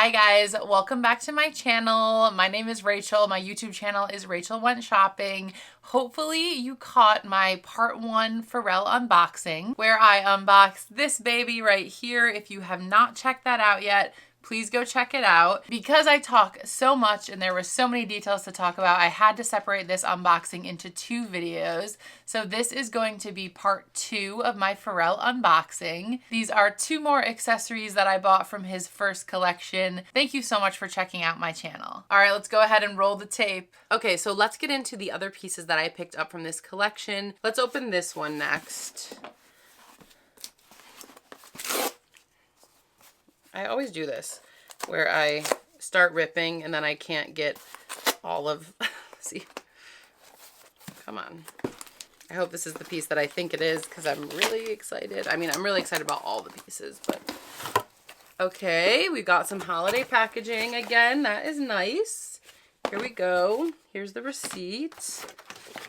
Hi guys, welcome back to my channel. My name is Rachel. My YouTube channel is Rachel Went Shopping. Hopefully you caught my part 1 Pharrell unboxing where I unboxed this baby right here. If you have not checked that out yet, please go check it out. Because I talk so much and there were so many details to talk about, I had to separate this unboxing into 2 videos. So this is going to be part 2 of my Pharrell unboxing. These are 2 more accessories that I bought from his first collection. Thank you so much for checking out my channel. All right, let's go ahead and roll the tape. Okay, so let's get into the other pieces that I picked up from this collection. Let's open this one next. I always do this, where I start ripping and then I can't get all of, see, come on. I hope this is the piece that I think it is because I'm really excited. I mean, I'm really excited about all the pieces, but okay, we got some holiday packaging again. That is nice. Here we go. Here's the receipt.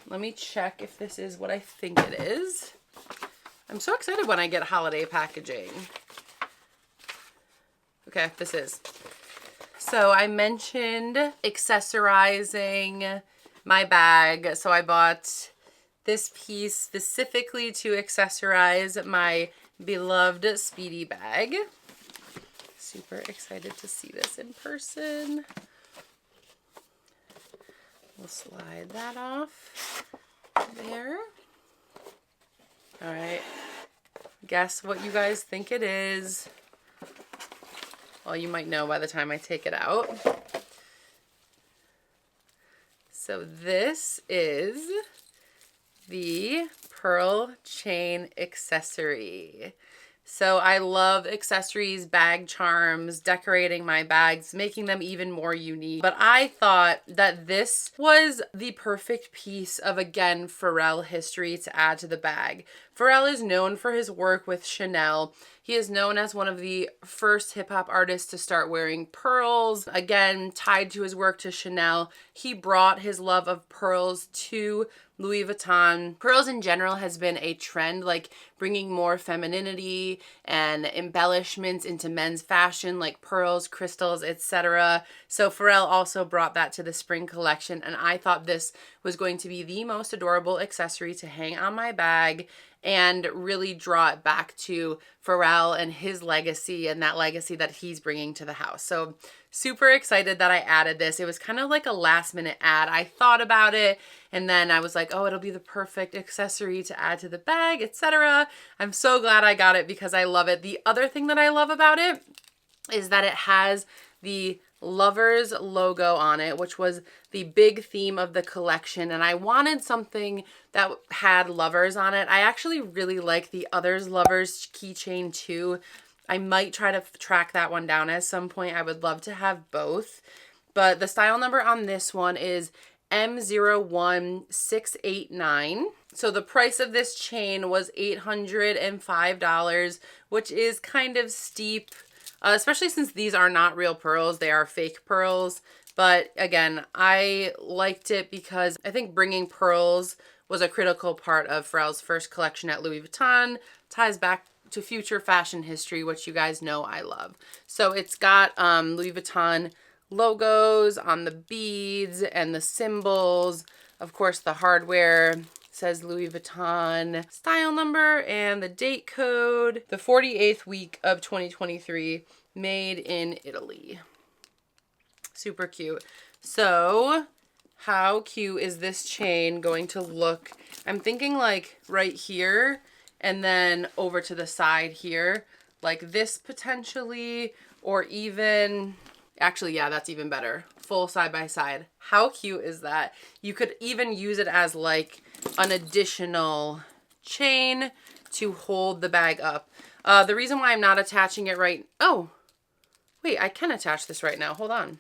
Let me check if this is what I think it is. I'm so excited when I get holiday packaging. Okay, this is. So I mentioned accessorizing my bag. So I bought this piece specifically to accessorize my beloved Speedy bag. Super excited to see this in person. We'll slide that off there. All right. Guess what you guys think it is. Well, you might know by the time I take it out. So this is the pearl chain accessory. So I love accessories, bag charms, decorating my bags, making them even more unique. But I thought that this was the perfect piece of, again, Pharrell history to add to the bag. Pharrell is known for his work with Chanel. He is known as one of the first hip-hop artists to start wearing pearls. Again, tied to his work to Chanel, he brought his love of pearls to Louis Vuitton. Pearls in general has been a trend, like bringing more femininity and embellishments into men's fashion, like pearls, crystals, etc. So Pharrell also brought that to the spring collection, and I thought this was going to be the most adorable accessory to hang on my bag and really draw it back to Pharrell and his legacy and that legacy that he's bringing to the house. So super excited that I added this. It was kind of like a last minute add. I thought about it and then I was like, oh, it'll be the perfect accessory to add to the bag, etc. I'm so glad I got it because I love it. The other thing that I love about it is that it has the Lovers logo on it, which was the big theme of the collection, and I wanted something that had lovers on it. I actually really like the Others Lovers keychain too. I might try to track that one down at some point. I would love to have both, but the style number on this one is M01689. So the price of this chain was $805, which is kind of steep. Especially since these are not real pearls, they are fake pearls. But again, I liked it because I think bringing pearls was a critical part of Pharrell's first collection at Louis Vuitton. Ties back to future fashion history, which you guys know I love. So it's got Louis Vuitton logos on the beads and the symbols. Of course, the hardware says Louis Vuitton style number and the date code, the 48th week of 2023, made in Italy. Super cute. So how cute is this chain going to look? I'm thinking like right here and then over to the side here, like this potentially, or even, actually, yeah, that's even better. Full side by side. How cute is that? You could even use it as like an additional chain to hold the bag up. The reason why I'm not attaching it right... Oh, wait, I can attach this right now. Hold on.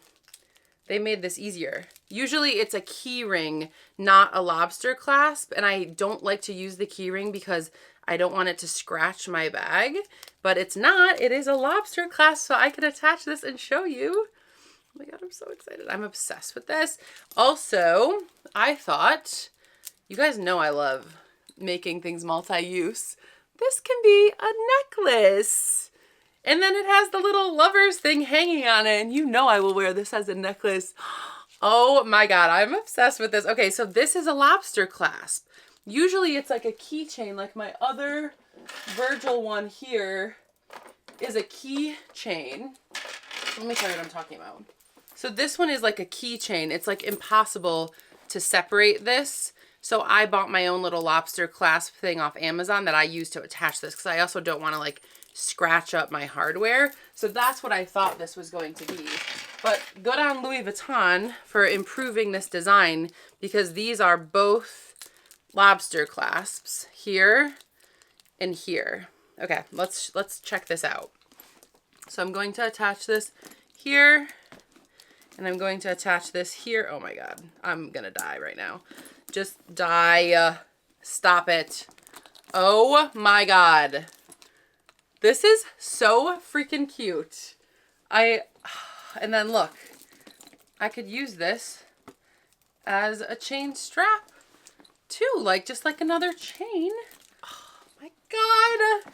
They made this easier. Usually it's a key ring, not a lobster clasp, and I don't like to use the key ring because I don't want it to scratch my bag, but it's not. It is a lobster clasp, so I can attach this and show you. Oh my God, I'm so excited. I'm obsessed with this. Also, I thought... You guys know I love making things multi-use. This can be a necklace. And then it has the little lovers thing hanging on it. And you know I will wear this as a necklace. Oh my God, I'm obsessed with this. Okay, so this is a lobster clasp. Usually it's like a keychain, like my other Virgil one here is a keychain. Let me tell you what I'm talking about. So this one is like a keychain. It's like impossible to separate this. So I bought my own little lobster clasp thing off Amazon that I use to attach this because I also don't want to like scratch up my hardware. So that's what I thought this was going to be. But good on Louis Vuitton for improving this design because these are both lobster clasps here and here. Okay, let's check this out. So I'm going to attach this here and I'm going to attach this here. Oh my God, I'm gonna die right now. Just die. Stop it. Oh my God. This is so freaking cute. And then look, I could use this as a chain strap too, like just like another chain. Oh my God.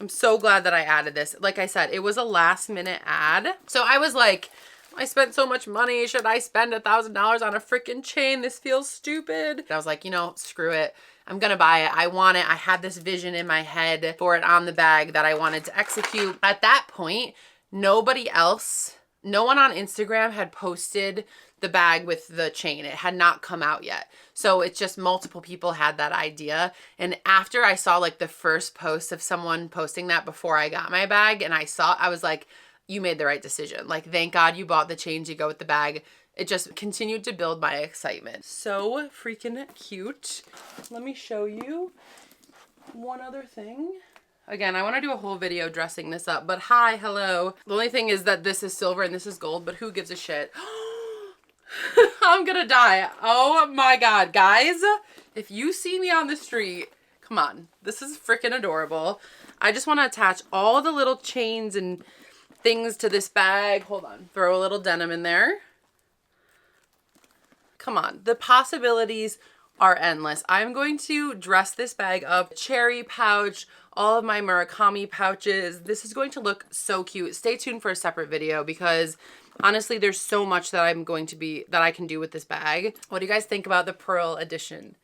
I'm so glad that I added this. Like I said, it was a last minute ad. So I was like, I spent so much money. Should I spend $1,000 on a freaking chain? This feels stupid. I was like, you know, screw it. I'm gonna buy it. I want it. I had this vision in my head for it on the bag that I wanted to execute. At that point, no one on Instagram had posted the bag with the chain. It had not come out yet. So it's just multiple people had that idea. And after I saw like the first post of someone posting that before I got my bag and I was like, you made the right decision. Like, thank God you bought the chain to go with the bag. It just continued to build my excitement. So freaking cute. Let me show you one other thing. Again, I want to do a whole video dressing this up, but hi, hello. The only thing is that this is silver and this is gold, but who gives a shit? I'm gonna die. Oh my God, guys. If you see me on the street, come on. This is freaking adorable. I just want to attach all the little chains and things to this bag. Hold on. Throw a little denim in there. Come on. The possibilities are endless. I'm going to dress this bag up. Cherry pouch, all of my Murakami pouches. This is going to look so cute. Stay tuned for a separate video because honestly, there's so much that I can do with this bag. What do you guys think about the pearl edition?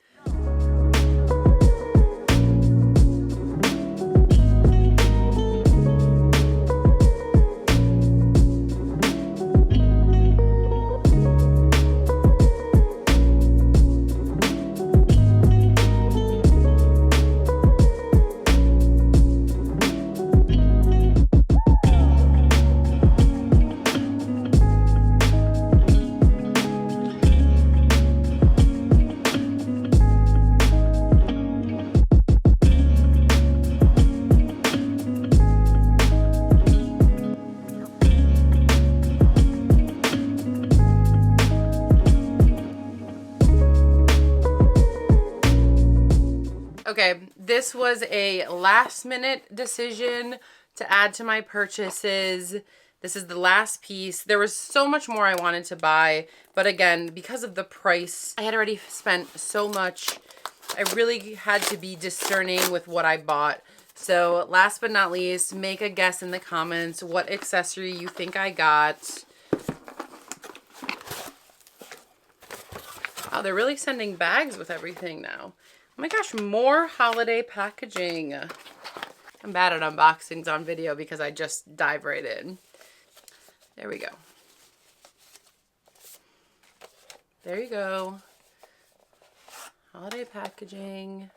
Okay, this was a last minute decision to add to my purchases. This is the last piece. There was so much more I wanted to buy, but again, because of the price, I had already spent so much. I really had to be discerning with what I bought. So last but not least, make a guess in the comments what accessory you think I got. Wow, they're really sending bags with everything now. Oh my gosh, more holiday packaging. I'm bad at unboxings on video because I just dive right in. There we go. There you go. Holiday packaging.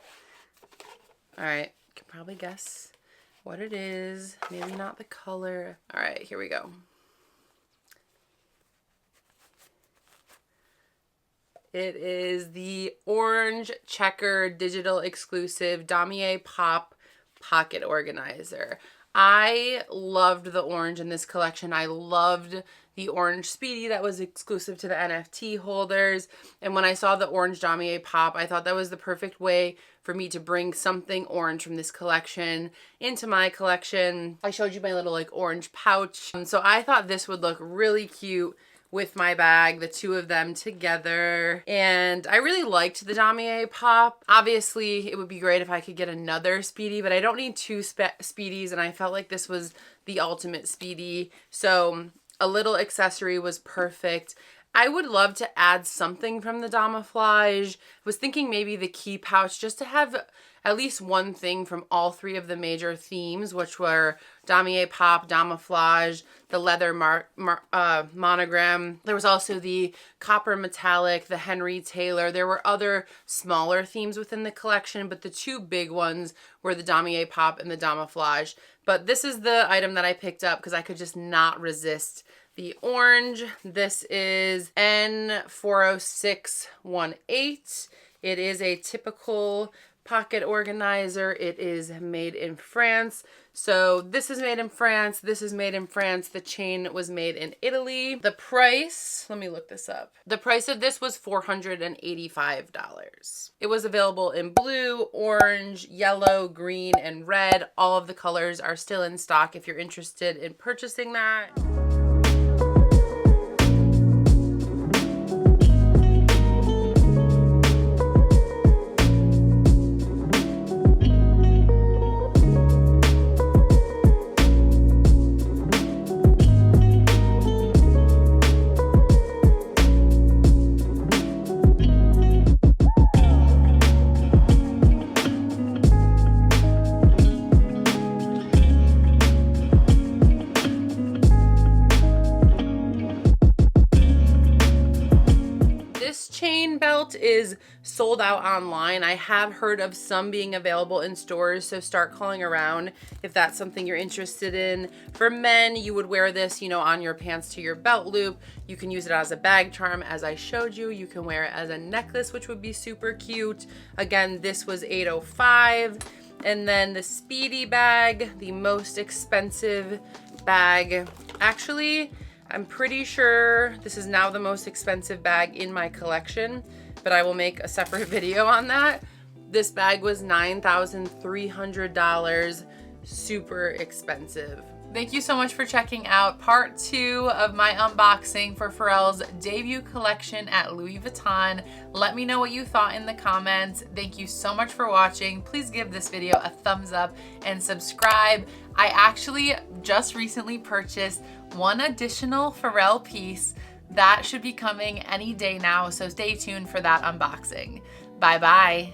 All right, you can probably guess what it is. Maybe not the color. All right, here we go. It is the orange checker digital exclusive Damier Pop pocket organizer. I loved the orange in this collection. I loved the orange Speedy that was exclusive to the NFT holders. And when I saw the orange Damier Pop, I thought that was the perfect way for me to bring something orange from this collection into my collection. I showed you my little like orange pouch. So I thought this would look really cute with my bag, the two of them together. And I really liked the Damier Pop. Obviously, it would be great if I could get another Speedy, but I don't need two Speedies, and I felt like this was the ultimate speedy. So a little accessory was perfect. I would love to add something from the 𝒣𝒾𝓈. I was thinking maybe the key pouch, just to have at least one thing from all three of the major themes, which were 𝒣𝓾𝓈, 𝒣𝓾, the leather monogram. There was also the copper metallic, the Henry Taylor. There were other smaller themes within the collection, but the two big ones were the 𝒣𝓾𝓈 and the 𝒣𝒾𝓈. But this is the item that I picked up because I could just not resist the orange. This is N40618. It is a typical pocket organizer. It is made in France. So this is made in France. This is made in France. The chain was made in Italy. The price, let me look this up. The price of this was $485. It was available in blue, orange, yellow, green, and red. All of the colors are still in stock if you're interested in purchasing that. Chain belt is sold out online. I have heard of some being available in stores, so start calling around if that's something you're interested in. For men, you would wear this, you know, on your pants to your belt loop. You can use it as a bag charm, as I showed you. You can wear it as a necklace, which would be super cute. Again, this was $805. And then the Speedy bag, the most expensive bag. Actually, I'm pretty sure this is now the most expensive bag in my collection, but I will make a separate video on that. This bag was $9,300, super expensive. Thank you so much for checking out part 2 of my unboxing for Pharrell's debut collection at Louis Vuitton. Let me know what you thought in the comments. Thank you so much for watching. Please give this video a thumbs up and subscribe. I actually just recently purchased one additional Pharrell piece that should be coming any day now, so stay tuned for that unboxing. Bye bye.